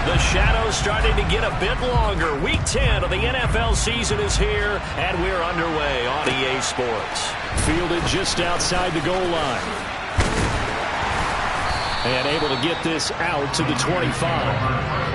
The shadow's starting to get a bit longer. Week 10 of the NFL season is here, and we're underway on EA Sports. Fielded just outside the goal line. And able to get this out to the 25.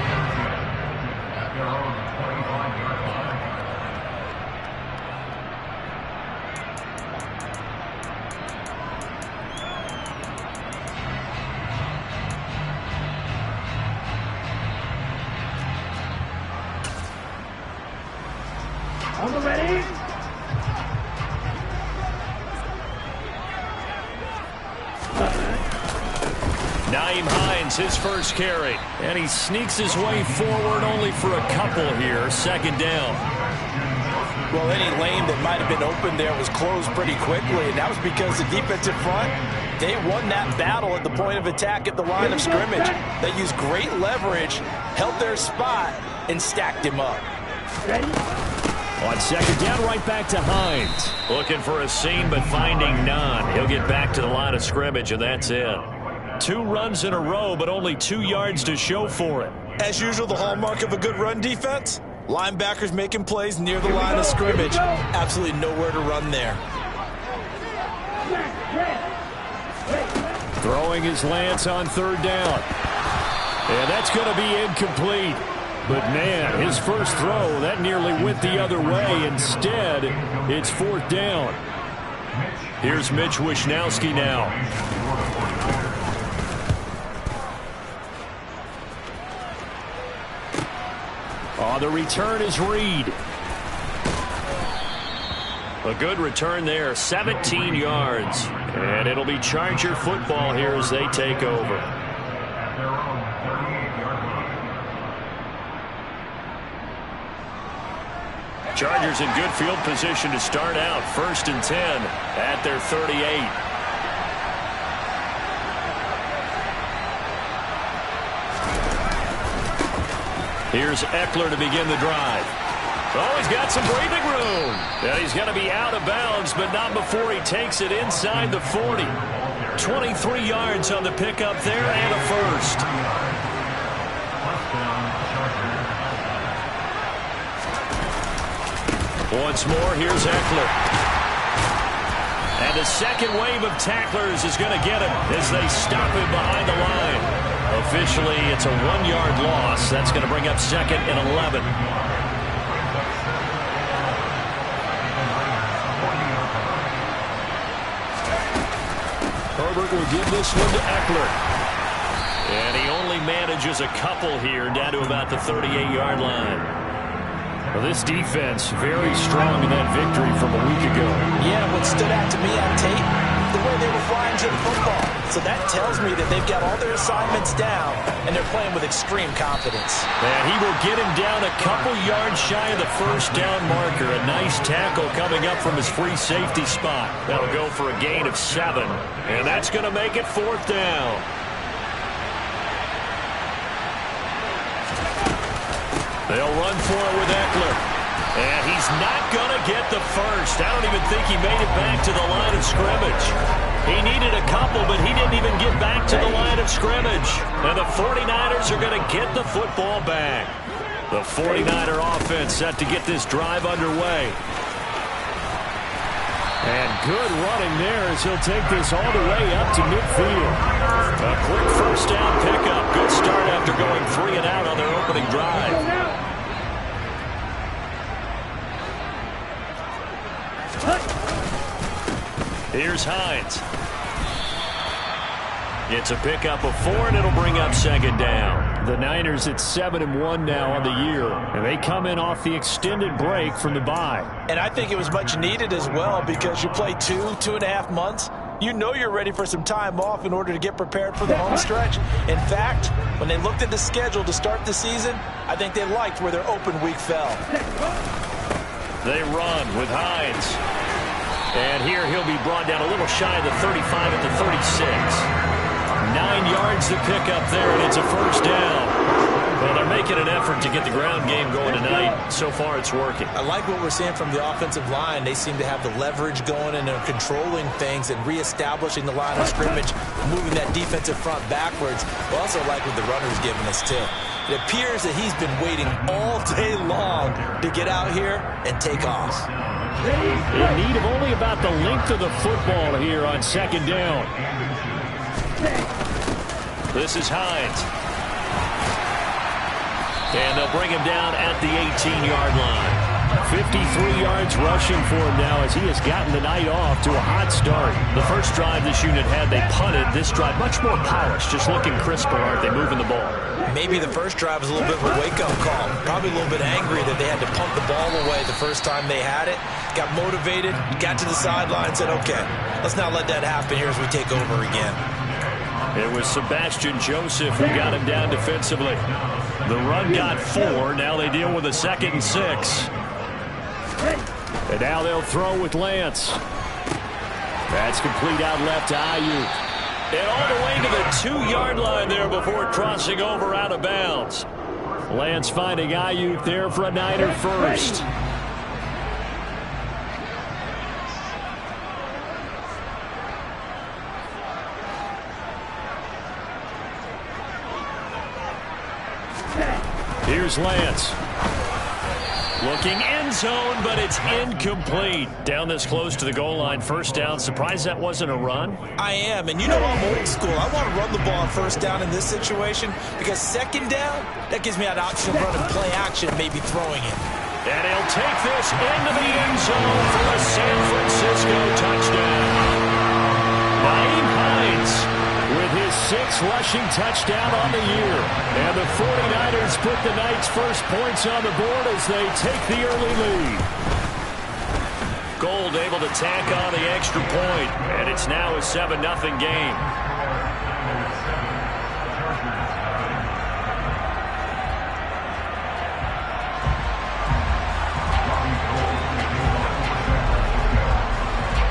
Nyheim Hines, his first carry. And he sneaks his way forward only for a couple here. Second down. Well, any lane that might have been open there was closed pretty quickly, and that was because the defensive front, they won that battle at the point of attack at the line of scrimmage. They used great leverage, held their spot, and stacked him up. On second down, right back to Hines. Looking for a seam, but finding none. He'll get back to the line of scrimmage, and that's it. 2 runs in a row, but only 2 yards to show for it. As usual, the hallmark of a good run defense, linebackers making plays near the line of scrimmage. Absolutely nowhere to run there. Throwing his Lance on third down. And that's going to be incomplete. But, man, his first throw, that nearly went the other way. Instead, it's fourth down. Here's Mitch Wishnowsky now. Oh, the return is Reed. A good return there, 17 yards. And it'll be Charger football here as they take over. Chargers in good field position to start out. 1st and 10 at their 38. Here's Eckler to begin the drive. Oh, he's got some breathing room. Yeah, he's going to be out of bounds, but not before he takes it inside the 40. 23 yards on the pickup there and a first. Once more, here's Eckler. And the second wave of tacklers is going to get him as they stop him behind the line. Officially, it's a 1-yard loss. That's going to bring up 2nd and 11. Herbert will give this one to Eckler. And he only manages a couple here down to about the 38-yard line. Well, this defense very strong in that victory from a week ago. Yeah, what stood out to me on tape, the way they were flying to the football. So that tells me that they've got all their assignments down, and they're playing with extreme confidence. And he will get him down a couple yards shy of the first down marker. A nice tackle coming up from his free safety spot. That'll go for a gain of 7. And that's going to make it 4th down. They'll run for it with Eckler. And he's not going to get the first. I don't even think he made it back to the line of scrimmage. He needed a couple, but he didn't even get back to the line of scrimmage. And the 49ers are going to get the football back. The 49er offense set to get this drive underway. And good running there as he'll take this all the way up to midfield. A quick first down pickup. Good start after going 3 and out on their opening drive. Here's Hines. It's a pickup of 4, and it'll bring up 2nd down. The Niners at 7-1 now on the year, and they come in off the extended break from the bye. And I think it was much needed as well because you play 2.5 months. You know you're ready for some time off in order to get prepared for the home stretch. In fact, when they looked at the schedule to start the season, I think they liked where their open week fell. They run with Hines. And here he'll be brought down a little shy of the 35 at the 36. 9 yards to pick up there, and it's a first down. Well, they're making an effort to get the ground game going tonight. So far, it's working. I like what we're seeing from the offensive line. They seem to have the leverage going, and they're controlling things and reestablishing the line of scrimmage, moving that defensive front backwards. I also like what the runner's giving us, too. It appears that he's been waiting all day long to get out here and take off. In need of only about the length of the football here on second down. This is Hines. And they'll bring him down at the 18-yard line. 53 yards rushing for him now as he has gotten the night off to a hot start. The first drive this unit had, they punted. This drive, much more polished, just looking crisper, aren't they, moving the ball? Maybe the first drive was a little bit of a wake-up call. Probably a little bit angry that they had to punt the ball away the first time they had it. Got motivated, got to the sideline, said, okay, let's not let that happen here as we take over again. It was Sebastian Joseph who got him down defensively. The run got 4. Now they deal with a 2nd and 6. And now they'll throw with Lance. That's complete out left to Aiyuk. And all the way to the 2-yard line there before crossing over out of bounds. Lance finding Aiyuk there for a Niner first. Here's Lance. Looking end zone, but it's incomplete. Down this close to the goal line, first down. Surprised that wasn't a run? I am, and you know I'm old school. I want to run the ball on first down in this situation because second down, that gives me an option of running play action, maybe throwing it. And he'll take this into the end zone for a San Francisco touchdown. Nyheim Hines with his 6th rushing touchdown on the year. And the 49ers put the Knights' first points on the board as they take the early lead. Gold able to tack on the extra point, and it's now a 7-0 game.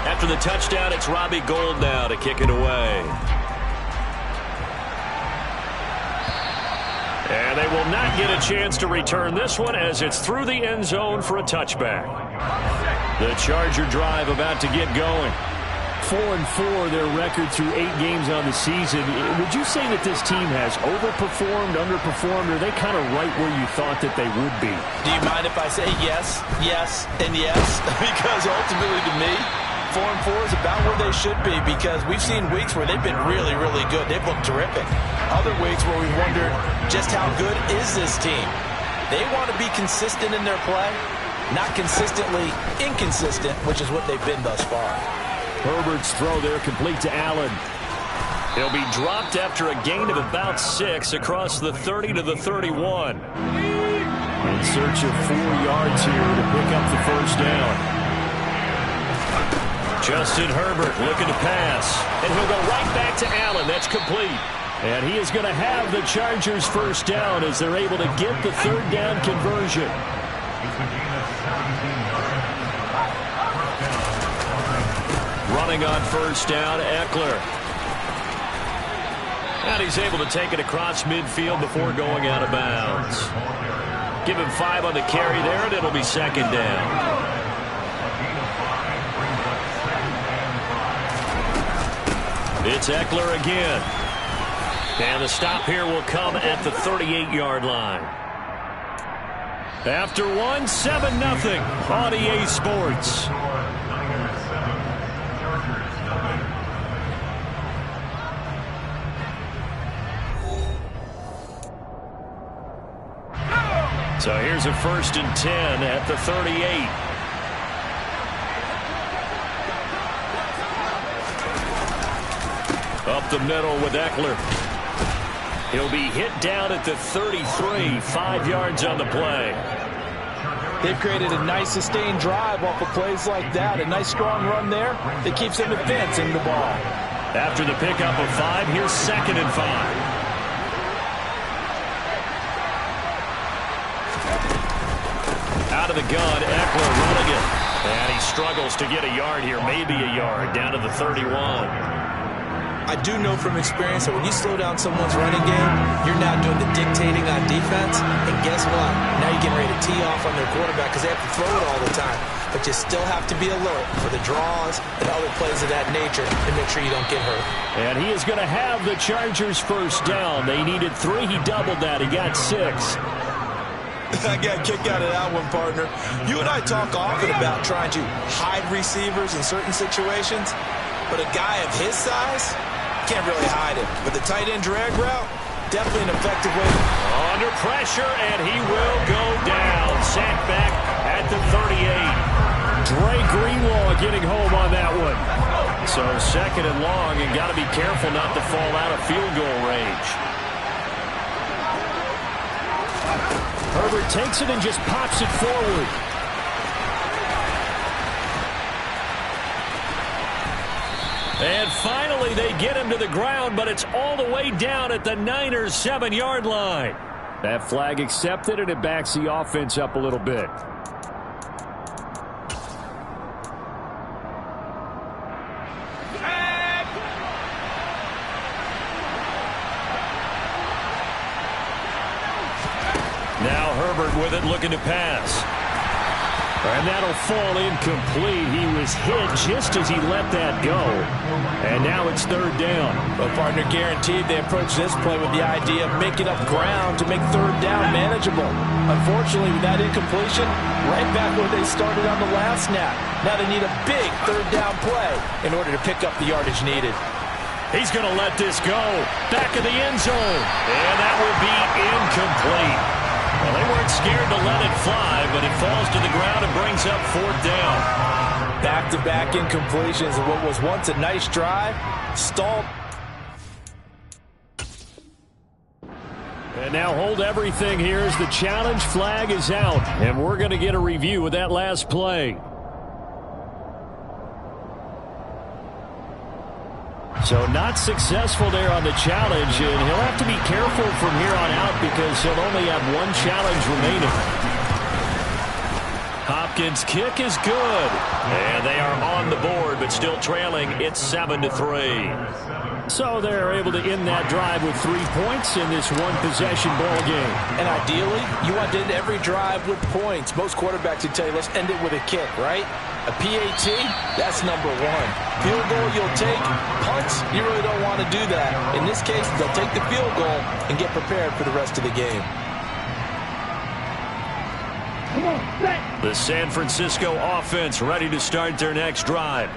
After the touchdown, it's Robbie Gould now to kick it away. And they will not get a chance to return this one as it's through the end zone for a touchback. The Charger drive about to get going. 4-4 their record through 8 games on the season. Would you say that this team has overperformed, underperformed, or are they kind of right where you thought that they would be? Do you mind if I say yes, yes, and yes? Because ultimately to me, 4-4 is about where they should be because we've seen weeks where they've been really, really good. They've looked terrific. Other weeks where we wondered just how good is this team. They want to be consistent in their play, not consistently inconsistent, which is what they've been thus far. Herbert's throw there complete to Allen. He'll be dropped after a gain of about 6 across the 30 to the 31. In search of 4 yards here to pick up the first down. Justin Herbert looking to pass. And he'll go right back to Allen. That's complete. And he is going to have the Chargers first down as they're able to get the 3rd down conversion. Running on first down, Eckler. And he's able to take it across midfield before going out of bounds. Give him 5 on the carry there, and it'll be 2nd down. It's Eckler again. And the stop here will come at the 38-yard line. After 1, 7-0 on EA Sports. So here's a 1st and 10 at the 38. Up the middle with Eckler. He'll be hit down at the 33, 5 yards on the play. They've created a nice sustained drive off of plays like that. A nice strong run there that keeps them advancing the ball. After the pickup of 5, here's 2nd and 5. Out of the gun, Eckler running it. And he struggles to get a yard here, maybe a yard, down to the 31. I do know from experience that when you slow down someone's running game, you're now doing the dictating on defense. And guess what? Now you're getting ready to tee off on their quarterback because they have to throw it all the time. But you still have to be alert for the draws and other plays of that nature to make sure you don't get hurt. And he is going to have the Chargers first down. They needed 3. He doubled that. He got 6. I got a kick out of that one, partner. You and I talk often about trying to hide receivers in certain situations, but a guy of his size can't really hide him. But the tight end drag route, definitely an effective way. Under pressure, and he will go down. Sacked back at the 38. Dre Greenlaw getting home on that one. So 2nd and long, and got to be careful not to fall out of field goal range. Herbert takes it and just pops it forward. And finally, they get him to the ground, but it's all the way down at the Niners' 7-yard line. That flag accepted, and it backs the offense up a little bit. Now Herbert with it, looking to pass. And that'll fall incomplete. He was hit just as he let that go. And now it's 3rd down. Well, partner, guaranteed they approach this play with the idea of making up ground to make 3rd down manageable. Unfortunately, with that incompletion, right back where they started on the last snap. Now they need a big 3rd down play in order to pick up the yardage needed. He's going to let this go. Back of the end zone. And that will be incomplete. Well, they weren't scared to let it fly, but it falls to the ground and brings up 4th down. Back-to-back incompletions of what was once a nice drive, stalled. And now hold everything here as the challenge flag is out. And we're going to get a review of that last play. So not successful there on the challenge, and he'll have to be careful from here on out because he'll only have 1 challenge remaining. Hopkins' kick is good, and they are on the board, but still trailing. It's 7-3. So they're able to end that drive with 3 points in this one-possession ball game. And ideally, you want to end every drive with points. Most quarterbacks would tell you, let's end it with a kick, right? A PAT, that's number 1. Field goal you'll take. Punts, you really don't want to do that. In this case, they'll take the field goal and get prepared for the rest of the game. The San Francisco offense ready to start their next drive.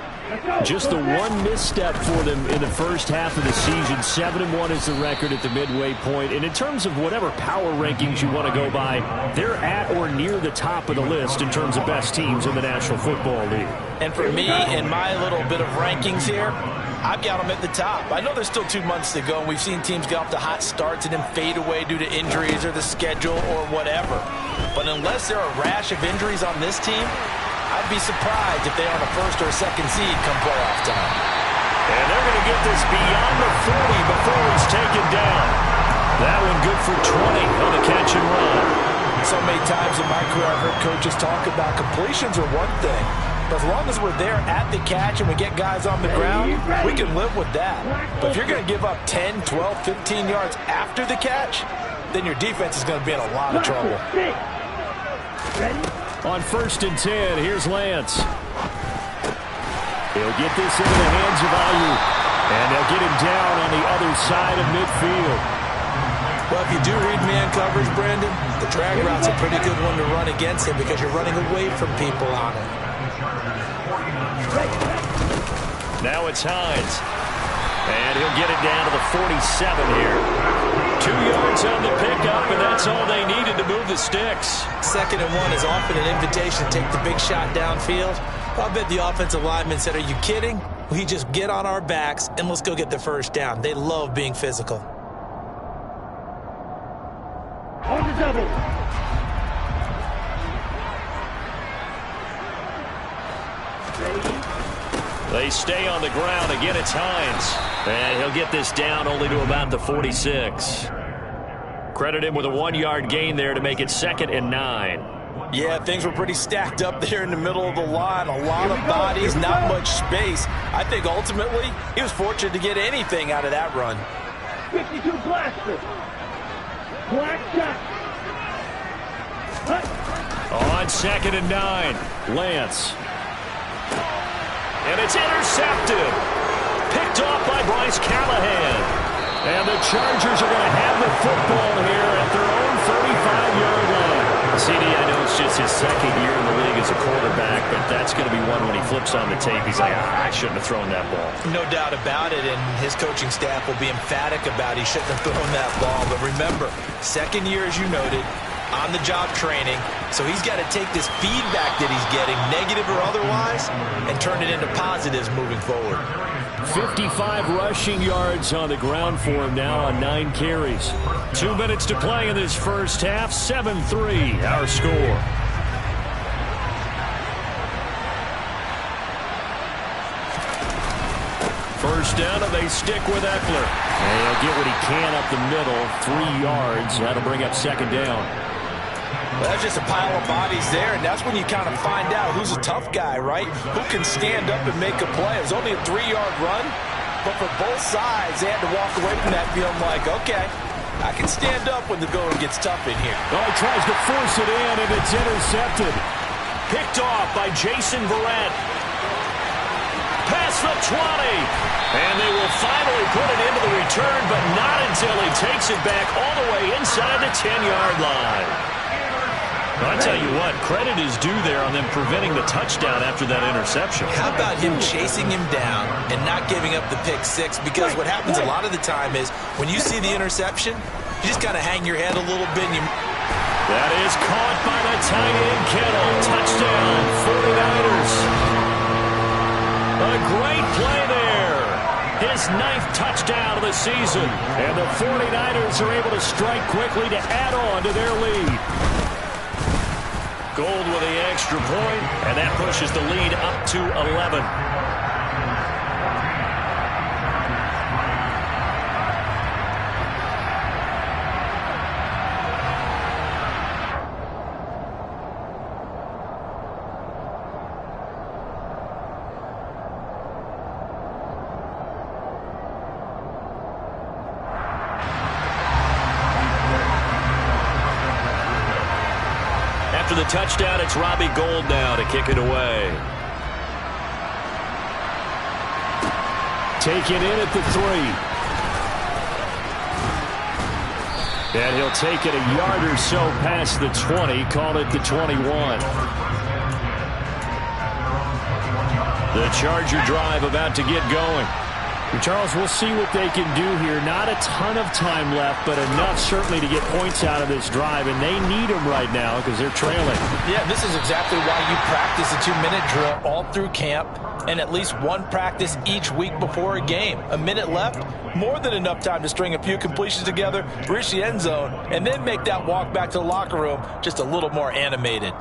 Just the one misstep for them in the first half of the season. 7-1 is the record at the midway point. And in terms of whatever power rankings you want to go by, they're at or near the top of the list in terms of best teams in the National Football League. And for me, in my little bit of rankings here, I've got them at the top. I know there's still 2 months to go, and we've seen teams get off to hot starts and then fade away due to injuries or the schedule or whatever. But unless there are a rash of injuries on this team, I'd be surprised if they are on a 1st or 2nd seed come playoff time. And they're going to get this beyond the 40 before he's taken down. That one good for 20 on the catch and run. So many times in my career I've heard coaches talk about completions are one thing. But as long as we're there at the catch and we get guys on the ground, we can live with that. But if you're going to give up 10, 12, 15 yards after the catch, then your defense is going to be in a lot of trouble. On 1st and 10, here's Lance. He'll get this into the hands of Ayuk. And they'll get him down on the other side of midfield. Well, if you do read man coverage, Brandon, the drag route's a pretty good one to run against him because you're running away from people on it. Now it's Hines. And he'll get it down to the 47 here. 2 yards on the pickup, and that's all they needed to move the sticks. 2nd and 1 is often an invitation to take the big shot downfield. I bet the offensive lineman said, are you kidding? We just get on our backs and let's go get the 1st down. They love being physical. On the double. They stay on the ground. Again, it's Hines. And he'll get this down only to about the 46. Credit him with a 1-yard gain there to make it 2nd and 9. Yeah, things were pretty stacked up there in the middle of the line. A lot of bodies, not much space. I think ultimately he was fortunate to get anything out of that run. 52 blaster. Black shot. On 2nd and 9, Lance. And it's intercepted. Picked off by Bryce Callahan. And the Chargers are going to have the football here at their own 35-yard line. CD, I know it's just his second year in the league as a quarterback, but that's going to be one when he flips on the tape. He's like, I shouldn't have thrown that ball. No doubt about it, and his coaching staff will be emphatic about he shouldn't have thrown that ball. But remember, second year, as you noted, on-the-job training, so he's got to take this feedback that he's getting, negative or otherwise, and turn it into positives moving forward. 55 rushing yards on the ground for him now on 9 carries. 2 minutes to play in this first half. 7-3 our score. First down, and they stick with Eckler. And he'll get what he can up the middle. 3 yards. That'll bring up 2nd down. Well, that's just a pile of bodies there, and that's when you kind of find out who's a tough guy, right? Who can stand up and make a play. It was only a 3-yard run, but for both sides, they had to walk away from that feeling like, okay, I can stand up when the going gets tough in here. Oh, he tries to force it in, and it's intercepted. Picked off by Jason Verrett. Past the 20. And they will finally put it into the return, but not until he takes it back all the way inside the 10-yard line. I'll tell you what, credit is due there on them preventing the touchdown after that interception. How about him chasing him down and not giving up the pick six? Because what happens a lot of the time is when you see the interception, you just kind of hang your head a little bit. And that is caught by the tight end, Kittle. Touchdown, 49ers. A great play there. His 9th touchdown of the season. And the 49ers are able to strike quickly to add on to their lead. Gold with the extra point, and that pushes the lead up to 11. After the touchdown, it's Robbie Gould now to kick it away. Taken in at the 3. And he'll take it a yard or so past the 20, call it the 21. The Charger drive about to get going. Charles, we'll see what they can do here. Not a ton of time left, but enough certainly to get points out of this drive, and they need them right now because they're trailing. Yeah, this is exactly why you practice a 2-minute drill all through camp and at least one practice each week before a game. A minute left, more than enough time to string a few completions together, reach the end zone, and then make that walk back to the locker room just a little more animated.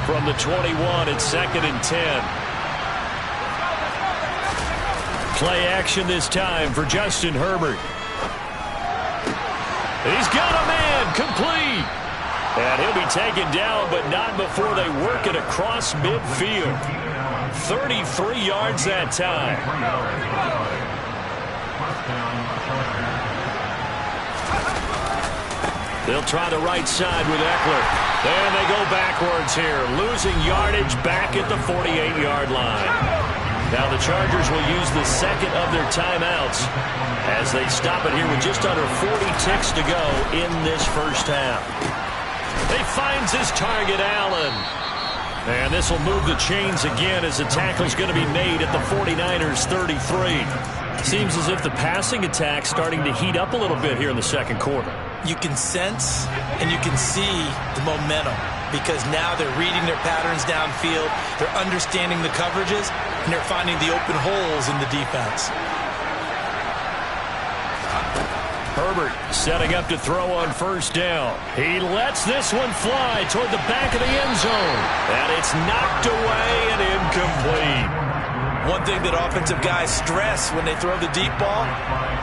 From the 21, it's 2nd and 10. Play action this time for Justin Herbert. He's got a man, complete. And he'll be taken down, but not before they work it across midfield. 33 yards that time. They'll try the right side with Eckler. And they go backwards here, losing yardage back at the 48-yard line. Now the Chargers will use the second of their timeouts as they stop it here with just under 40 ticks to go in this first half. He finds his target, Allen. And this will move the chains again as the tackle's going to be made at the 49ers 33. Seems as if the passing attack's starting to heat up a little bit here in the second quarter. You can sense and you can see the momentum because now they're reading their patterns downfield, they're understanding the coverages, and they're finding the open holes in the defense. Herbert setting up to throw on first down. He lets this one fly toward the back of the end zone. And it's knocked away and incomplete. One thing that offensive guys stress when they throw the deep ball,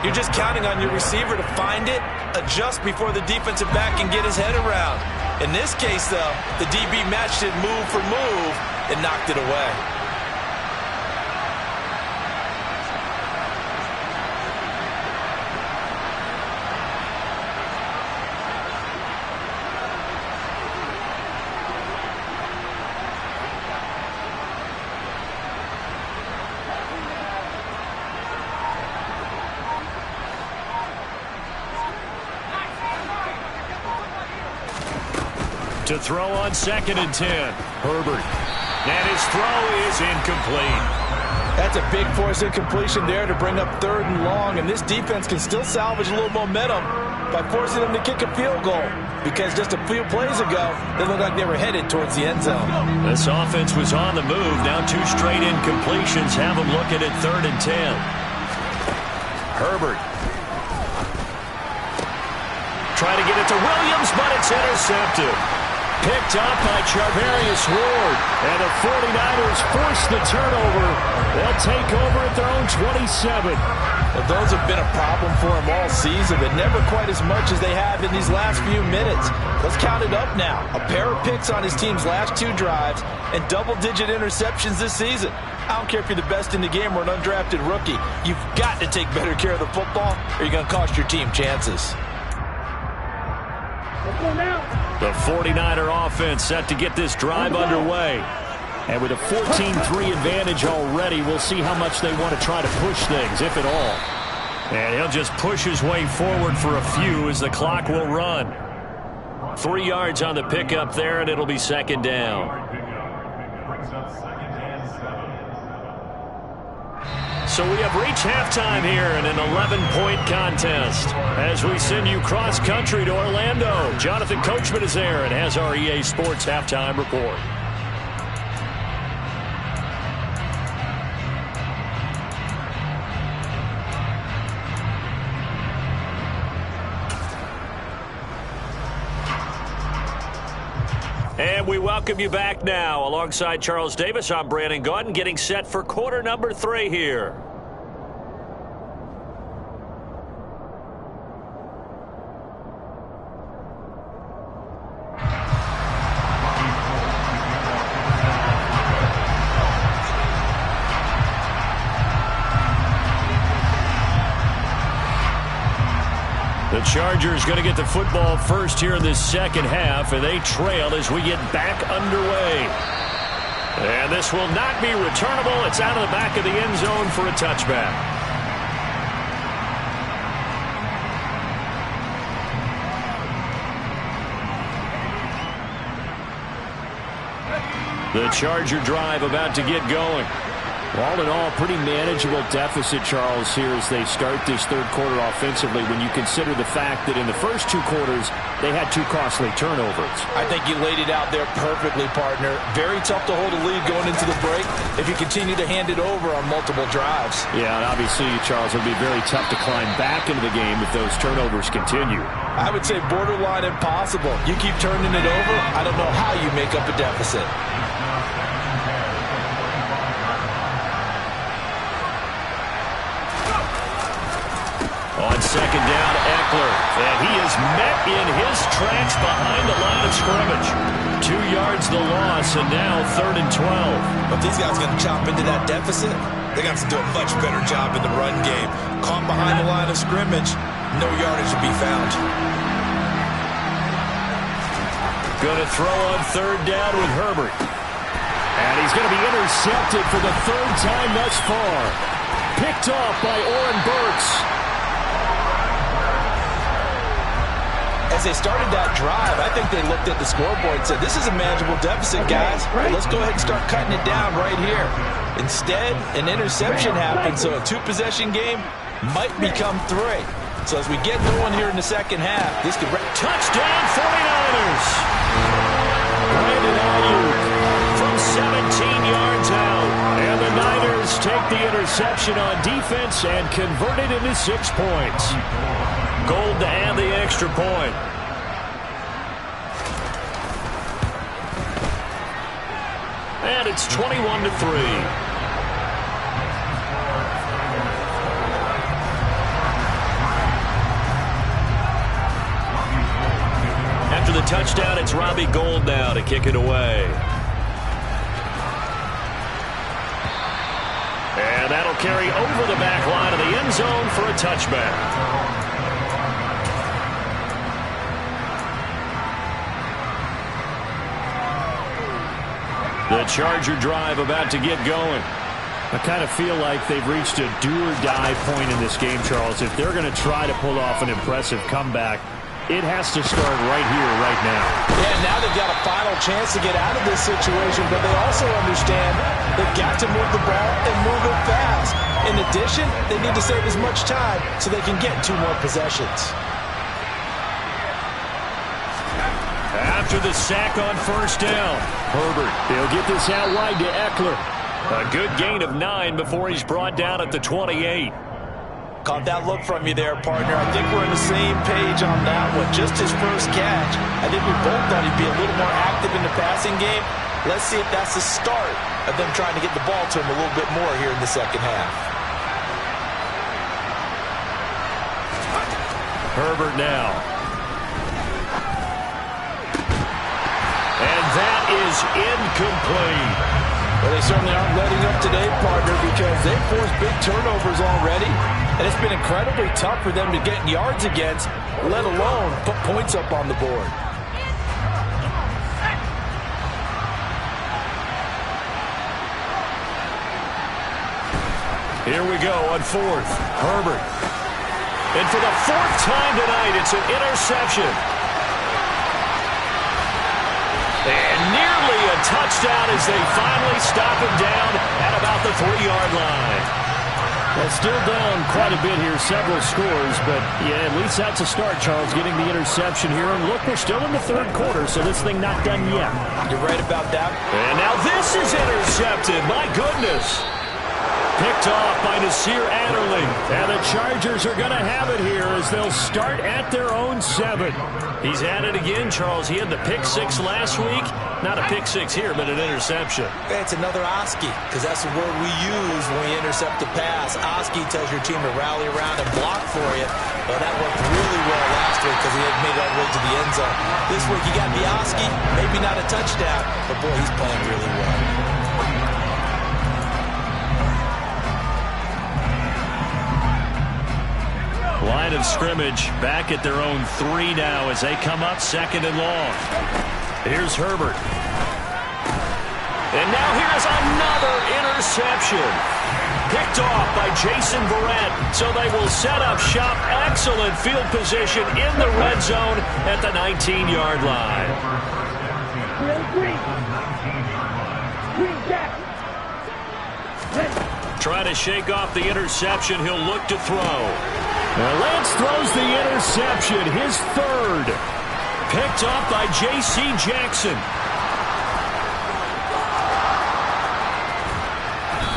you're just counting on your receiver to find it, adjust before the defensive back can get his head around. In this case, though, the DB matched it move for move and knocked it away. To throw on 2nd and 10. Herbert. And his throw is incomplete. That's a big force incompletion there to bring up 3rd and long, and this defense can still salvage a little momentum by forcing them to kick a field goal, because just a few plays ago, they looked like they were headed towards the end zone. This offense was on the move. Now 2 straight incompletions have them looking at 3rd and 10. Herbert. Trying to get it to Williams, but it's intercepted. Picked up by Charvarius Ward. And the 49ers force the turnover. They'll take over at their own 27. Well, those have been a problem for them all season, but never quite as much as they have in these last few minutes. Let's count it up now. A pair of picks on his team's last 2 drives and double-digit interceptions this season. I don't care if you're the best in the game or an undrafted rookie. You've got to take better care of the football or you're going to cost your team chances. The 49er offense set to get this drive underway. And with a 14-3 advantage already, we'll see how much they want to try to push things, if at all. And he'll just push his way forward for a few as the clock will run. 3 yards on the pickup there, and it'll be 2nd down. So we have reached halftime here in an 11-point contest. As we send you cross-country to Orlando, Jonathan Coachman is there and has our EA Sports halftime report. And we welcome you back now. Alongside Charles Davis, I'm Brandon Gaudin, getting set for quarter number 3 here. The Chargers going to get the football first here in this second half, and they trail as we get back underway. And this will not be returnable. It's out of the back of the end zone for a touchback. The Charger drive about to get going. All in all, pretty manageable deficit, Charles, here as they start this 3rd quarter offensively when you consider the fact that in the first 2 quarters, they had 2 costly turnovers. I think you laid it out there perfectly, partner. Very tough to hold a lead going into the break if you continue to hand it over on multiple drives. Yeah, and obviously, Charles, it would be very tough to climb back into the game if those turnovers continue. I would say borderline impossible. You keep turning it over, I don't know how you make up a deficit. On 2nd down, Eckler. And he is met in his tracks behind the line of scrimmage. 2 yards the loss, and now 3rd and 12. But these guys are going to chop into that deficit. They got to do a much better job in the run game. Caught behind the line of scrimmage, no yardage to be found. Going to throw on 3rd down with Herbert. And he's going to be intercepted for the 3rd time thus far. Picked off by Oren Burks. As they started that drive, I think they looked at the scoreboard and said, this is a manageable deficit, guys. Well, let's go ahead and start cutting it down right here. Instead, an interception happened, so a 2-possession game might become 3. So as we get going here in the second half, this could... Touchdown, 49ers! Brandon Ayuk from 17 yards out. And the Niners take the interception on defense and convert it into 6 points. Gold to add the extra point. And it's 21-3. touchdown. It's Robbie Gould now to kick it away. And that'll carry over the back line of the end zone for a touchback. The Charger drive about to get going. I kind of feel like they've reached a do-or-die point in this game, Charles. If they're going to try to pull off an impressive comeback, it has to start right here, right now. Yeah, now they've got a final chance to get out of this situation, but they also understand they've got to move the ball and move it fast. In addition, they need to save as much time so they can get 2 more possessions. After the sack on first down, Herbert, they'll get this out wide to Eckler. a good gain of 9 before he's brought down at the 28. Caught that look from you there, partner. I think we're on the same page on that one. Just his first catch. I think we both thought he'd be a little more active in the passing game. Let's see if that's the start of them trying to get the ball to him a little bit more here in the second half. Herbert now. And that is incomplete. Well, they certainly aren't letting up today, partner, because they've forced big turnovers already. And it's been incredibly tough for them to get yards against, let alone put points up on the board. Here we go on 4th. Herbert. And for the 4th time tonight, it's an interception. And nearly a touchdown as they finally stop him down at about the 3-yard line. Well, still down quite a bit here, several scores, but yeah, at least that's a start, Charles, getting the interception here. And look, we're still in the 3rd quarter, so this thing not done yet. You're right about that. And now this is intercepted. My goodness. Picked off by Nasir Adderley. And the Chargers are going to have it here as they'll start at their own 7. He's at it again, Charles. He had the pick 6 last week. Not a pick 6 here, but an interception. It's another Oski, because that's the word we use when we intercept a pass. Oski tells your team to rally around and block for you. Well, that worked really well last week because he had made it all the way to the end zone. This week you got the Oski, maybe not a touchdown, but boy, he's playing really well. Line of scrimmage back at their own 3 now as they come up 2nd and long. Here's Herbert. And now here's another interception. Picked off by Jason Verrett. So they will set up shop. Excellent field position in the red zone at the 19-yard line. Trying to shake off the interception. He'll look to throw. Now Lance throws the interception, his 3rd. Picked up by J.C. Jackson.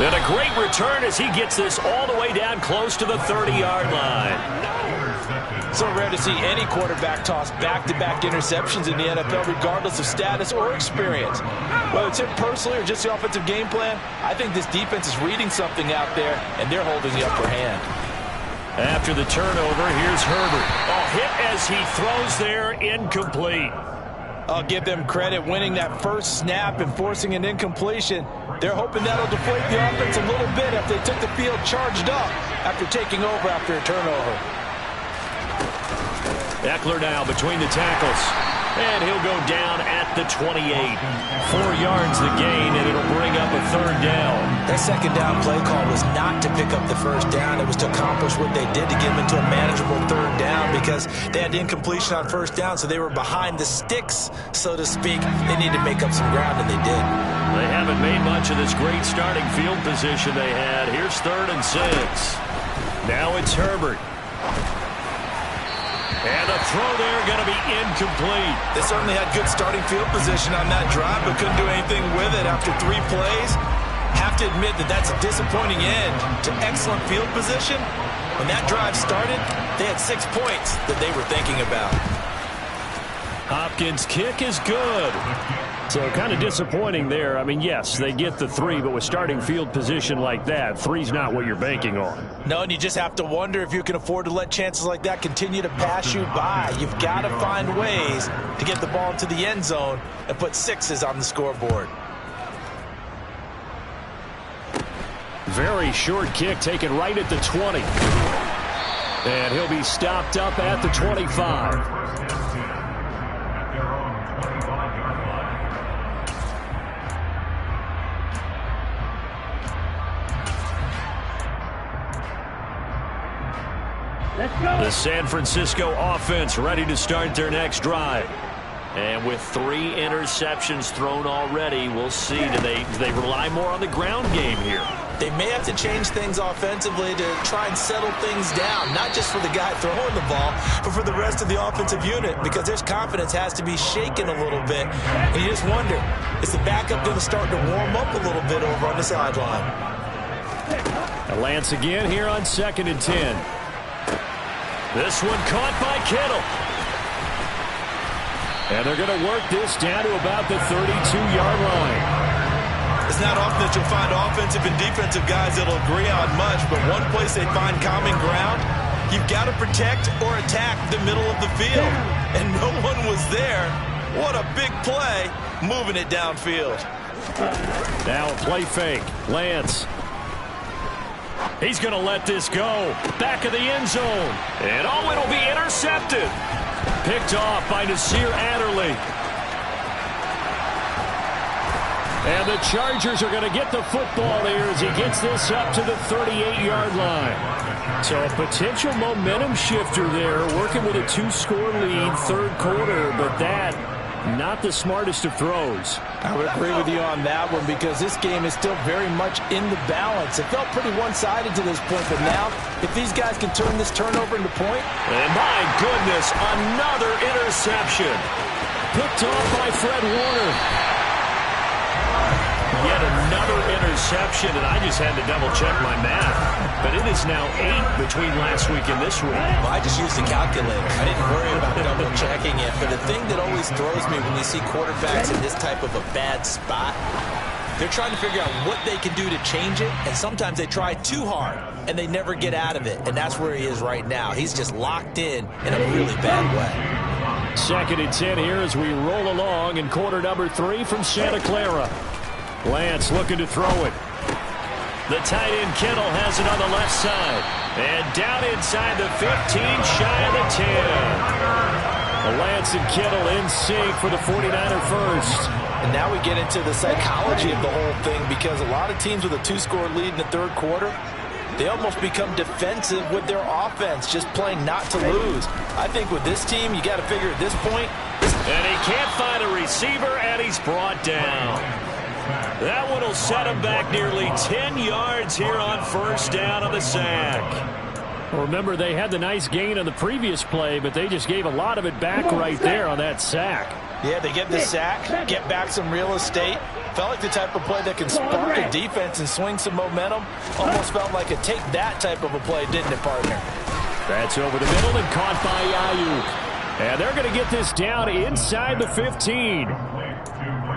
And a great return as he gets this all the way down close to the 30-yard line. So rare to see any quarterback toss back-to-back interceptions in the NFL, regardless of status or experience. Whether it's him personally or just the offensive game plan, I think this defense is reading something out there, and they're holding the upper hand. After the turnover, here's Herbert. Hit as he throws there, incomplete. I'll give them credit winning that first snap and forcing an incompletion. They're hoping that'll deflate the offense a little bit if they took the field charged up after taking over after a turnover. Eckler now between the tackles. And he'll go down at the 28. 4 yards the gain, and it'll bring up a 3rd down. That 2nd down play call was not to pick up the 1st down. It was to accomplish what they did to get them into a manageable 3rd down because they had incompletion on 1st down, so they were behind the sticks, so to speak. They needed to make up some ground, and they did. They haven't made much of this great starting field position they had. Here's 3rd and 6. Now it's Herbert. And the throw there going to be incomplete. They certainly had good starting field position on that drive, but couldn't do anything with it after 3 plays. Have to admit that that's a disappointing end to excellent field position. When that drive started, they had 6 points that they were thinking about. Hopkins' kick is good. So kind of disappointing there. I mean, yes, they get the 3, but with starting field position like that, 3's not what you're banking on. No, and you just have to wonder if you can afford to let chances like that continue to pass you by. You've got to find ways to get the ball into the end zone and put 6s on the scoreboard. Very short kick taken right at the 20. And he'll be stopped up at the 25. The San Francisco offense ready to start their next drive. And with 3 interceptions thrown already, we'll see. Do they rely more on the ground game here? They may have to change things offensively to try and settle things down, not just for the guy throwing the ball, but for the rest of the offensive unit, because their confidence has to be shaken a little bit. And you just wonder, is the backup going to start to warm up a little bit over on the sideline? Lance again here on 2nd and 10. This one caught by Kittle. And they're going to work this down to about the 32-yard line. It's not often that you'll find offensive and defensive guys that'll agree on much, but one place they find common ground, you've got to protect or attack the middle of the field. And no one was there. What a big play, moving it downfield. Now a play fake. Lance. He's going to let this go. Back of the end zone. And it'll be intercepted. Picked off by Nasir Adderley. And the Chargers are going to get the football here as he gets this up to the 38-yard line. So a potential momentum shifter there, working with a 2-score lead, 3rd quarter, but that not the smartest of throws. I would agree with you on that one because this game is still very much in the balance. It felt pretty one-sided to this point, but now if these guys can turn this turnover into point. And my goodness, another interception. Picked off by Fred Warner. Yet another interception, and I just had to double-check my math. But it is now 8 between last week and this week. Well, I just used the calculator. I didn't worry about double-checking it. But the thing that always throws me when you see quarterbacks in this type of a bad spot, they're trying to figure out what they can do to change it, and sometimes they try too hard, and they never get out of it. And that's where he is right now. He's just locked in a really bad way. 2nd and 10 here as we roll along in quarter number 3 from Santa Clara. Lance looking to throw it. The tight end Kittle has it on the left side. And down inside the 15, shy of the 10. Lance and Kittle in sync for the 49er first. And now we get into the psychology of the whole thing because a lot of teams with a 2-score lead in the 3rd quarter, they almost become defensive with their offense, just playing not to lose. I think with this team, you got to figure at this point. And he can't find a receiver, and he's brought down. That one will set him back nearly 10 yards here on 1st down on the sack. Well, remember, they had the nice gain on the previous play, but they just gave a lot of it back right there on that sack. Yeah, they get the sack, get back some real estate. Felt like the type of play that can spark a defense and swing some momentum. Almost felt like a take that type of a play, didn't it, partner? That's over the middle and caught by Ayuk. And they're going to get this down inside the 15.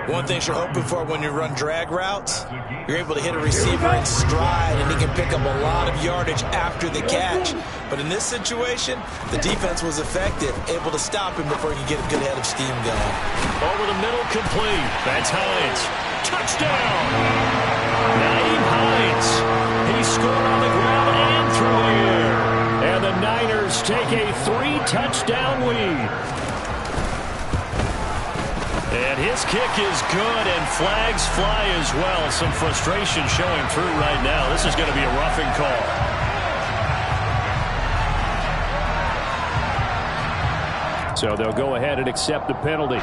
One thing you're hoping for when you run drag routes, you're able to hit a receiver in stride, and he can pick up a lot of yardage after the catch. But in this situation, the defense was effective, able to stop him before he could get a good head of steam going. Over the middle, complete. That's Hines. Touchdown! Nyheim Hines. He scored on the ground and through the air. And the Niners take a 3-touchdown lead. And his kick is good, and flags fly as well. Some frustration showing through right now. This is going to be a roughing call. So they'll go ahead and accept the penalty.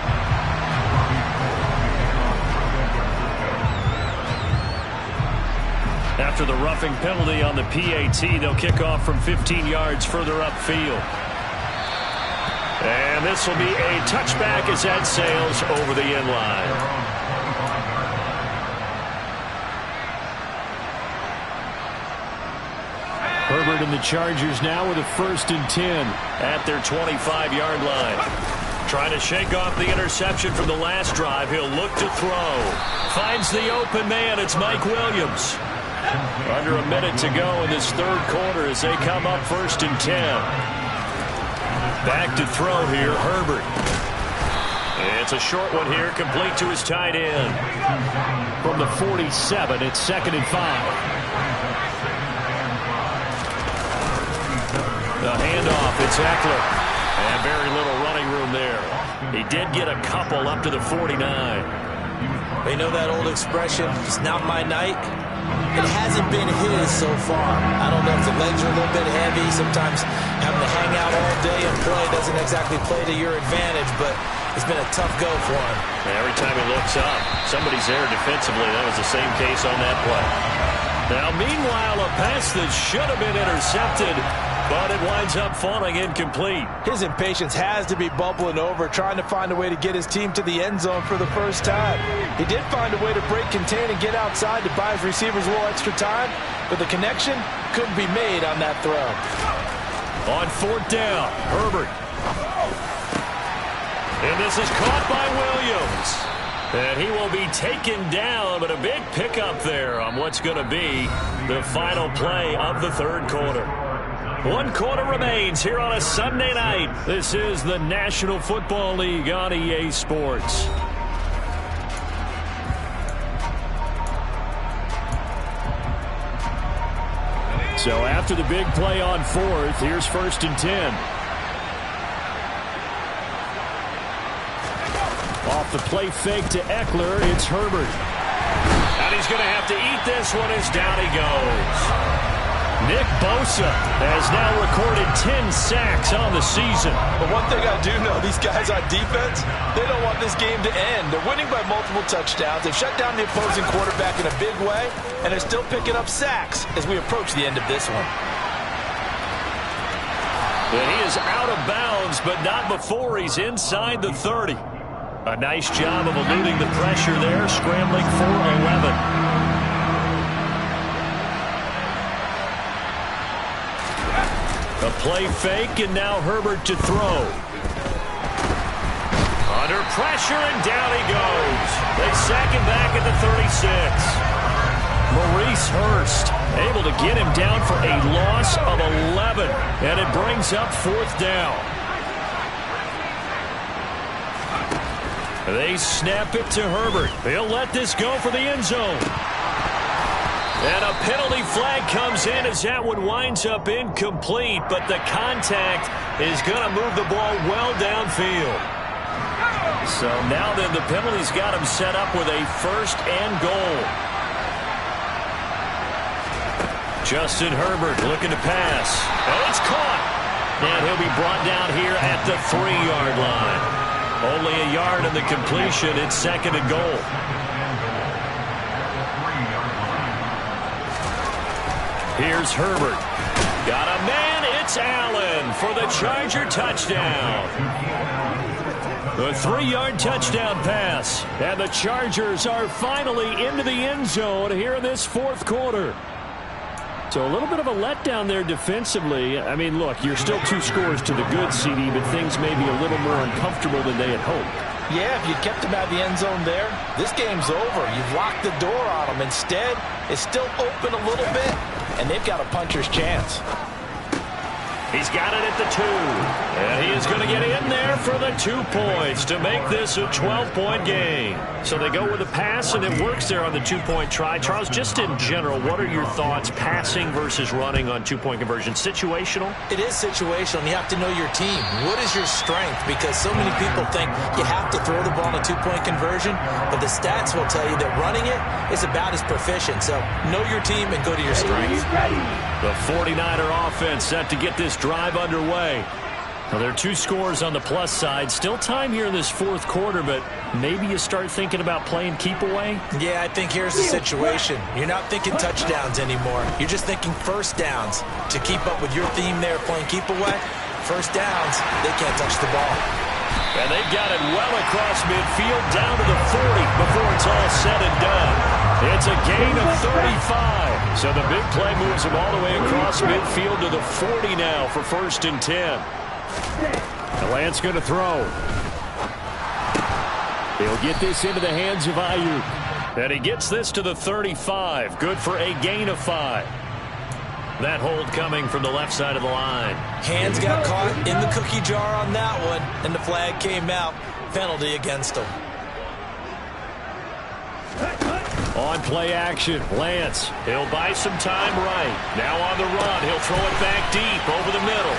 After the roughing penalty on the PAT, they'll kick off from 15 yards further upfield. And this will be a touchback as that sails over the end line. Herbert and the Chargers now with a 1st and 10 at their 25-yard line. Trying to shake off the interception from the last drive. He'll look to throw. Finds the open man. It's Mike Williams. Under a minute to go in this third quarter as they come up 1st and 10. Back to throw here, Herbert. It's a short one here, complete to his tight end. From the 47, it's 2nd and 5. The handoff, it's Eckler. And very little running room there. He did get a couple up to the 49. They know that old expression, it's not my night. It hasn't been his so far. I don't know if the legs are a little bit heavy. Sometimes having to hang out all day and play doesn't exactly play to your advantage, but it's been a tough go for him. Every time he looks up, somebody's there defensively. That was the same case on that play. Now, meanwhile, a pass that should have been intercepted, but it winds up falling incomplete. His impatience has to be bubbling over, trying to find a way to get his team to the end zone for the first time. He did find a way to break contain and get outside to buy his receivers a little extra time, but the connection couldn't be made on that throw. On 4th down, Herbert. And this is caught by Williams. And he will be taken down, but a big pickup there on what's going to be the final play of the third quarter. 1 quarter remains here on a Sunday night. This is the National Football League on EA Sports. So after the big play on 4th, here's 1st and 10. Off the play fake to Eckler, it's Herbert. And he's going to have to eat this one as down he goes. Nick Bosa has now recorded 10 sacks on the season. But one thing I do know, these guys on defense, they don't want this game to end. They're winning by multiple touchdowns. They've shut down the opposing quarterback in a big way, and they're still picking up sacks as we approach the end of this one. And he is out of bounds, but not before he's inside the 30. A nice job of eluding the pressure there, scrambling for 11. A play fake, and now Herbert to throw. Under pressure, and down he goes. They sack him back at the 36. Maurice Hurst able to get him down for a loss of 11, and it brings up 4th down. They snap it to Herbert. He'll let this go for the end zone. And a penalty flag comes in as that one winds up incomplete, but the contact is going to move the ball well downfield. So now then the penalty's got him set up with a 1st and goal. Justin Herbert looking to pass. Oh, it's caught. And he'll be brought down here at the 3-yard line. Only a yard in the completion. It's 2nd and goal. Here's Herbert. Got a man. It's Allen for the Charger touchdown. The 3-yard touchdown pass. And the Chargers are finally into the end zone here in this 4th quarter. So a little bit of a letdown there defensively. I mean, look, you're still 2 scores to the good, CD, but things may be a little more uncomfortable than they had hoped. Yeah, if you kept him out of the end zone there, this game's over. You've locked the door on him. Instead, it's still open a little bit, and they've got a puncher's chance. He's got it at the 2. And he is going to get in there for the 2 points to make this a 12-point game. So they go with a pass, and it works there on the 2-point try. Charles, just in general, what are your thoughts passing versus running on 2-point conversion? Situational? It is situational. You have to know your team. What is your strength? Because so many people think you have to throw the ball in a 2-point conversion, but the stats will tell you that running it is about as proficient. So know your team and go to your strengths. The 49er offense set to get this drive underway. Now, there are 2 scores on the plus side. Still time here in this 4th quarter, but maybe you start thinking about playing keep away? Yeah, I think here's the situation. You're not thinking touchdowns anymore. You're just thinking 1st downs. To keep up with your theme there playing keep away, 1st downs, they can't touch the ball. And they've got it well across midfield down to the 40 before it's all said and done. It's a gain of 35. So the big play moves them all the way across midfield to the 40 now for 1st and 10. The Lance going to throw. He'll get this into the hands of Ayuk. And he gets this to the 35. Good for a gain of 5. That hold coming from the left side of the line. Hands got caught in the cookie jar on that one, and the flag came out. Penalty against him. On play action, Lance. He'll buy some time right. Now on the run, he'll throw it back deep over the middle.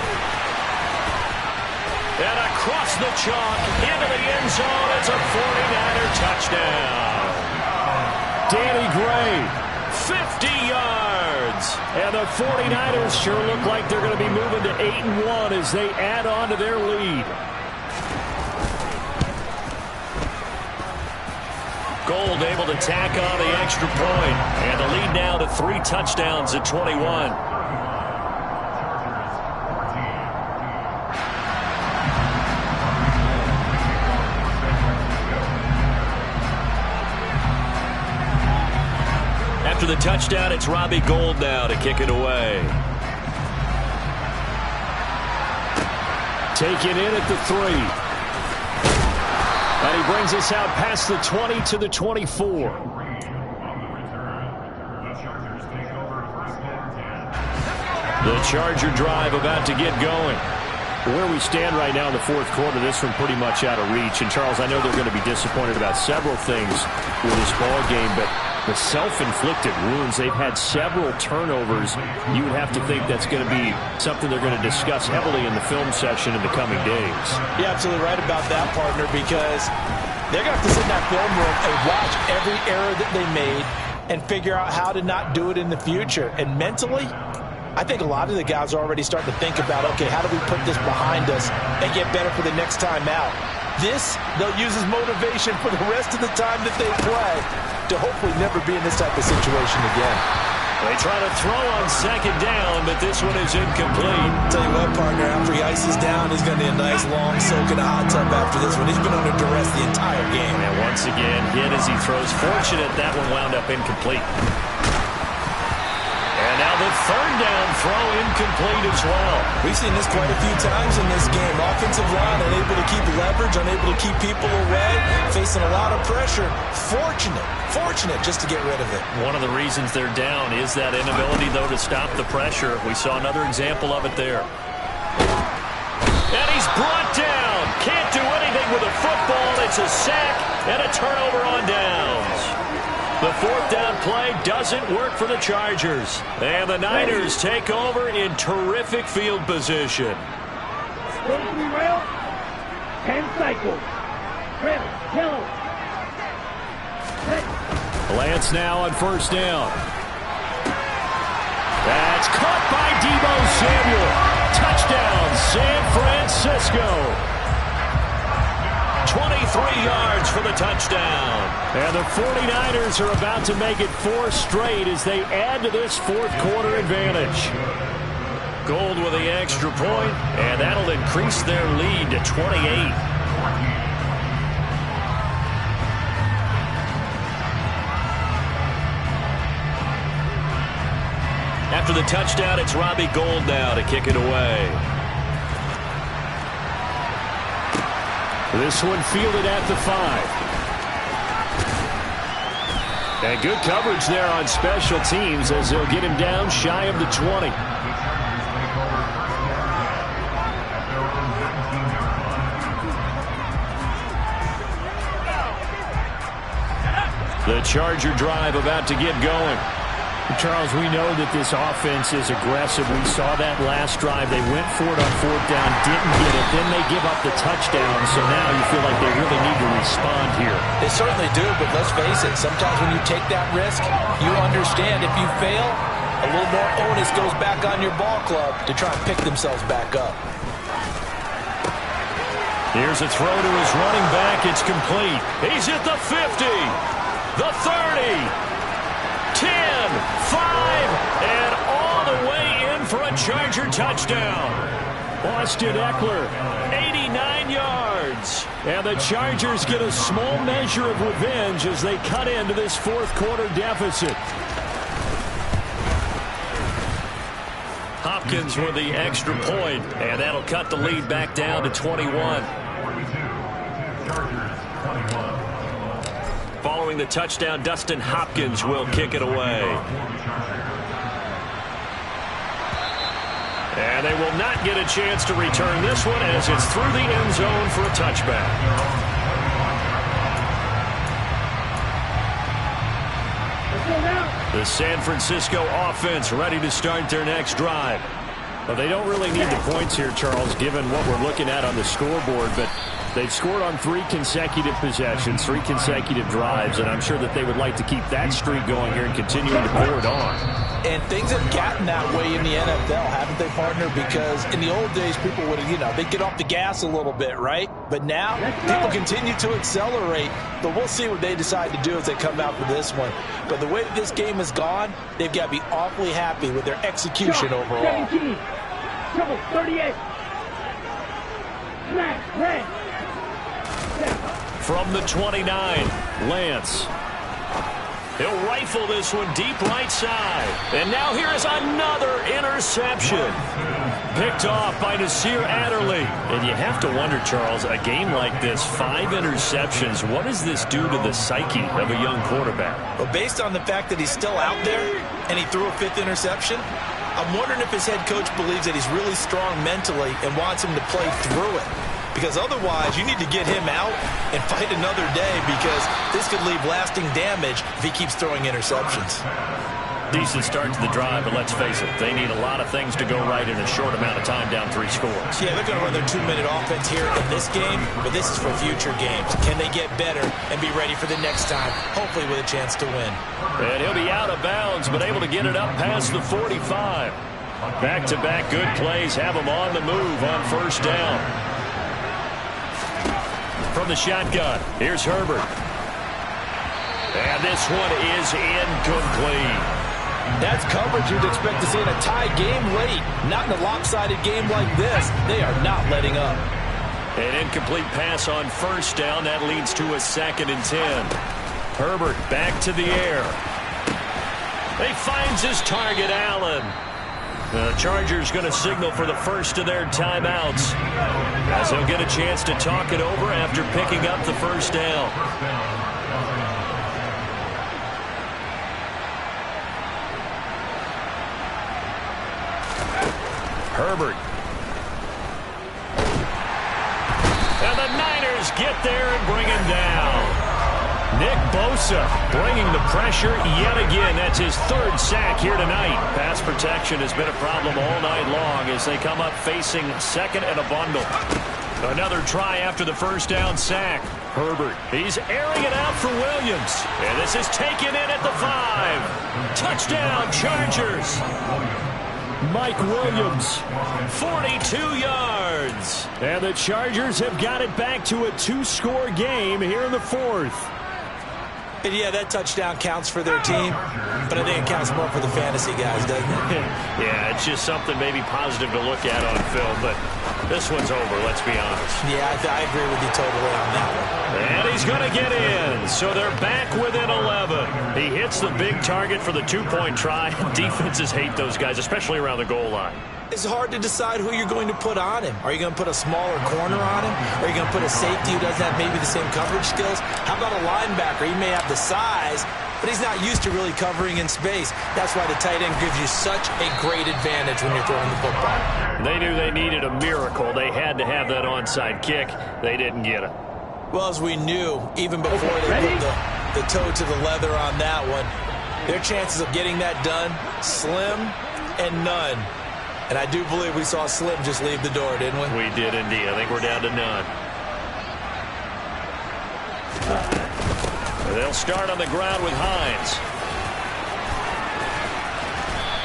And across the chalk, into the end zone. It's a 49er touchdown. Danny Gray. 50 yards. And the 49ers sure look like they're going to be moving to 8-1 as they add on to their lead. Gold able to tack on the extra point. And the lead now to 3 touchdowns at 21. After the touchdown, it's Robbie Gould now to kick it away. Taken in at the 3. And he brings us out past the 20 to the 24. The Charger drive about to get going. Where we stand right now in the fourth quarter, this one pretty much out of reach. And, Charles, I know they're going to be disappointed about several things with this ball game, but the self-inflicted wounds, they've had several turnovers. You would have to think that's going to be something they're going to discuss heavily in the film session in the coming days. You're absolutely right about that, partner, because they're going to have to sit in that film room and watch every error that they made and figure out how to not do it in the future. And mentally, I think a lot of the guys are already starting to think about, okay, how do we put this behind us and get better for the next time out? This, they'll use as motivation for the rest of the time that they play to hopefully never be in this type of situation again. They try to throw on second down, but this one is incomplete. Tell you what, partner, after he ices down, he's going to need a nice long soak in a hot tub after this one. He's been under duress the entire game. And once again, hit as he throws. Fortunate that one wound up incomplete. And now the third down throw incomplete as well. We've seen this quite a few times in this game. Offensive line unable to keep leverage, unable to keep people away, facing a lot of pressure. Fortunate just to get rid of it. One of the reasons they're down is that inability, though, to stop the pressure. We saw another example of it there. And he's brought down. Can't do anything with a football. It's a sack and a turnover on downs. The fourth down play doesn't work for the Chargers. And the Niners take over in terrific field position. 23 rail, 10 cycles. Red, yellow. Lance now on first down. That's caught by Deebo Samuel. Touchdown, San Francisco. 23 yards for the touchdown. And the 49ers are about to make it 4 straight as they add to this fourth quarter advantage. Gould with the extra point, and that'll increase their lead to 28. After the touchdown, it's Robbie Gould now to kick it away. This one fielded at the 5. And good coverage there on special teams as they'll get him down shy of the 20. The Charger drive about to get going. Charles, we know that this offense is aggressive. We saw that last drive. They went for it on fourth down, didn't get it. Then they give up the touchdown. So now you feel like they really need to respond here. They certainly do, but let's face it. Sometimes when you take that risk, you understand if you fail, a little more onus goes back on your ball club to try and pick themselves back up. Here's a throw to his running back. It's complete. He's at the 50, the 30. 10, 5, and all the way in for a Charger touchdown. Austin Eckler, 89 yards. And the Chargers get a small measure of revenge as they cut into this fourth quarter deficit. Hopkins with the extra point, and that'll cut the lead back down to 21. the touchdown. Dustin Hopkins will kick it away. And they will not get a chance to return this one as it's through the end zone for a touchback. The San Francisco offense ready to start their next drive. Well, they don't really need the points here, Charles, given what we're looking at on the scoreboard, but they've scored on 3 consecutive possessions, 3 consecutive drives, and I'm sure that they would like to keep that streak going here and continue to pour it on. And things have gotten that way in the NFL, haven't they, partner? Because in the old days, people would, they'd get off the gas a little bit, right? But now, people continue to accelerate. But we'll see what they decide to do as they come out for this one. But the way that this game has gone, they've got to be awfully happy with their execution overall. 17. Trouble 38. Smash, red. From the 29, Lance. He'll rifle this one deep right side. And now here is another interception. Picked off by Nasir Adderley. And you have to wonder, Charles, a game like this, 5 interceptions, what does this do to the psyche of a young quarterback? Well, based on the fact that he's still out there and he threw a 5th interception, I'm wondering if his head coach believes that he's really strong mentally and wants him to play through it. Because otherwise, you need to get him out and fight another day, because this could leave lasting damage if he keeps throwing interceptions. Decent start to the drive, but let's face it, they need a lot of things to go right in a short amount of time, down 3 scores. Yeah, they're going to run their 2-minute offense here in this game, but this is for future games. Can they get better and be ready for the next time, hopefully with a chance to win? And he'll be out of bounds, but able to get it up past the 45. Back-to-back good plays have him on the move on first down. From the shotgun, here's Herbert. And this one is incomplete. That's coverage you'd expect to see in a tie game late. Not in a lopsided game like this. They are not letting up. An incomplete pass on first down. That leads to a 2nd and 10. Herbert back to the air. He finds his target, Allen. The Chargers going to signal for the first of their timeouts, as they'll get a chance to talk it over after picking up the first down. Herbert. And the Niners get there and bring him down. Nick Bosa bringing the pressure yet again. That's his 3rd sack here tonight. Pass protection has been a problem all night long as they come up facing 2nd and a bundle. Another try after the first down sack. Herbert, he's airing it out for Williams. And this is taken in at the 5. Touchdown, Chargers. Mike Williams. 42 yards. And the Chargers have got it back to a 2-score game here in the 4th. And yeah, that touchdown counts for their team, but I think it counts more for the fantasy guys, doesn't it? Yeah, it's just something maybe positive to look at on film, but this one's over, let's be honest. Yeah, I agree with you totally on that one. And he's going to get in, so they're back within 11. He hits the big target for the 2-point try. Defenses hate those guys, especially around the goal line. It's hard to decide who you're going to put on him. Are you going to put a smaller corner on him? Are you going to put a safety who doesn't have maybe the same coverage skills? How about a linebacker? He may have the size, but he's not used to really covering in space. That's why the tight end gives you such a great advantage when you're throwing the football. They knew they needed a miracle. They had to have that onside kick. They didn't get it. Well, as we knew, even before they put the toe to the leather on that one, their chances of getting that done, slim and none. And I do believe we saw Slim just leave the door, didn't we? We did indeed. I think we're down to none. They'll start on the ground with Hines.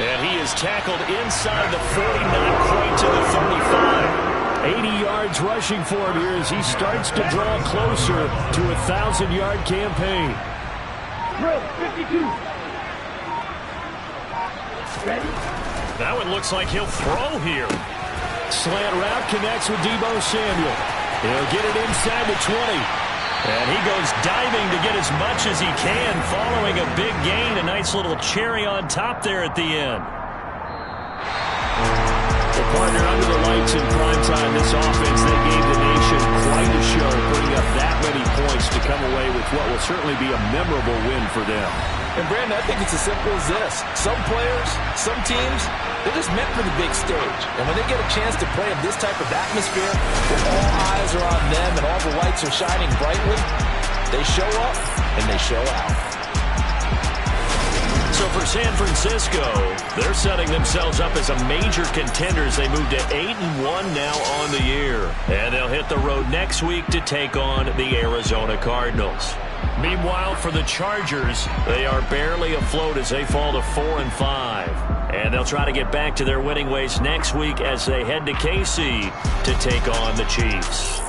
And he is tackled inside the 40, not quite to the 35. 80 yards rushing for him here as he starts to draw closer to a 1,000-yard campaign. Drill 52. Ready? That one looks like he'll throw here. Slant route connects with Deebo Samuel. He'll get it inside the 20. And he goes diving to get as much as he can, following a big gain. A nice little cherry on top there at the end. The partner under the light minutes in prime time, this offense, they gave the nation quite a show, putting up that many points to come away with what will certainly be a memorable win for them. And, Brandon, I think it's as simple as this. Some players, some teams, they're just meant for the big stage. And when they get a chance to play in this type of atmosphere, where all eyes are on them and all the lights are shining brightly, they show up and they show out. So for San Francisco, they're setting themselves up as a major contender as they move to 8-1 now on the year. And they'll hit the road next week to take on the Arizona Cardinals. Meanwhile, for the Chargers, they are barely afloat as they fall to 4-5. And they'll try to get back to their winning ways next week as they head to KC to take on the Chiefs.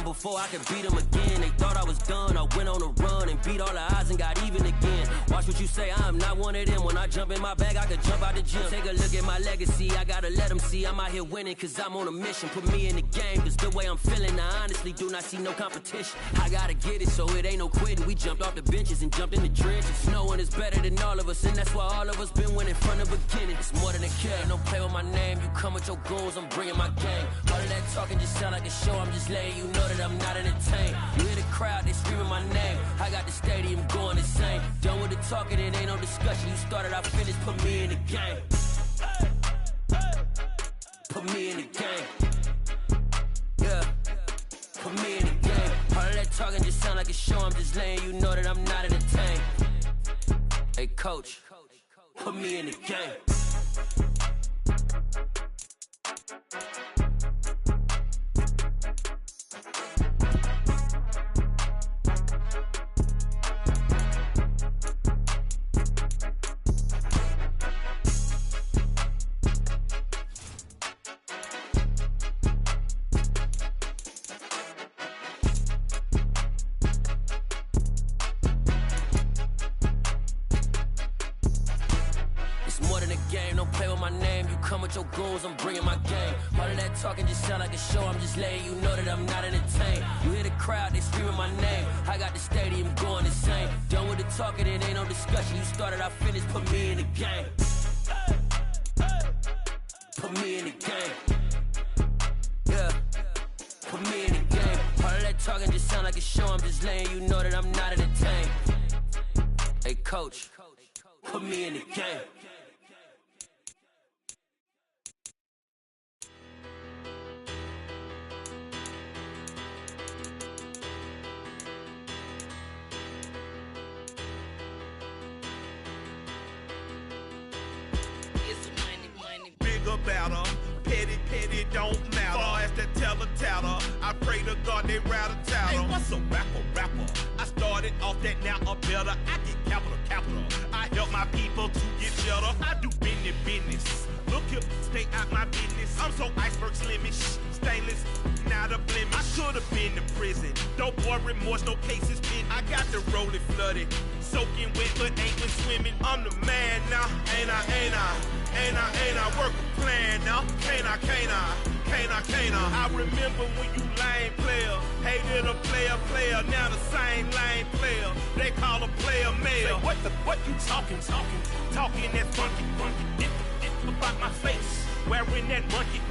Before I could beat them again, they thought I was done. I went on a run and beat all the odds and got even again. Watch what you say, I'm not one of them. When I jump in my bag, I could jump out the gym. Take a look at my legacy, I gotta let them see I'm out here winning, cause I'm on a mission. Put me in the game, cause the way I'm feeling, I honestly do not see no competition. I gotta get it, so it ain't no quitting. We jumped off the benches and jumped in the trenches. No one is better than all of us, and that's why all of us been winning from the beginning. It's more than a care, don't play with my name. You come with your goons, I'm bringing my game. All of that talking just sound like a show, I'm just letting you know that I'm not entertained. You hear the crowd, they screaming my name. I got the stadium going insane. Done with the talking, it ain't no discussion. You started, I finished, put me in the game. Put me in the game. Yeah, put me in the game. All of that talking just sound like a show, I'm just letting you know that I'm not entertained. Hey coach, put me in the game. Your goons, I'm bringing my game. All of that talking just sound like a show, I'm just letting you know that I'm not entertained. You hear the crowd, they screaming my name. I got the stadium going insane. Done with the talking, it ain't no discussion. You started, I finished, put me in the game. Put me in the game. Yeah, put me in the game. All of that talking just sound like a show, I'm just letting you know that I'm not entertained. Hey coach, put me in the game. Better, petty don't matter. Far as the teller, I pray to God they rattle tattle. Hey, what's a rapper? I started off that, now I'm better. I get capital. I help my people to get better. I do business. Look here, stay out my business. I'm so iceberg slimish, stainless, not a blemish. I could have been in prison. Don't boy remorse, no cases pinned. I got the rolling flooded, soaking wet, but ain't been swimming. I'm the man now, ain't I? Work a plan now, can't I? I remember when you lame player, hated a player, now the same lame player. They call a player mayor. Say, what you talking that funky, about my face, wearing that monkey.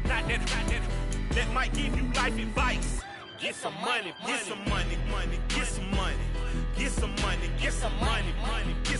Not that might give you life advice. Get some money, get some money, get some money, get some money, get some money, get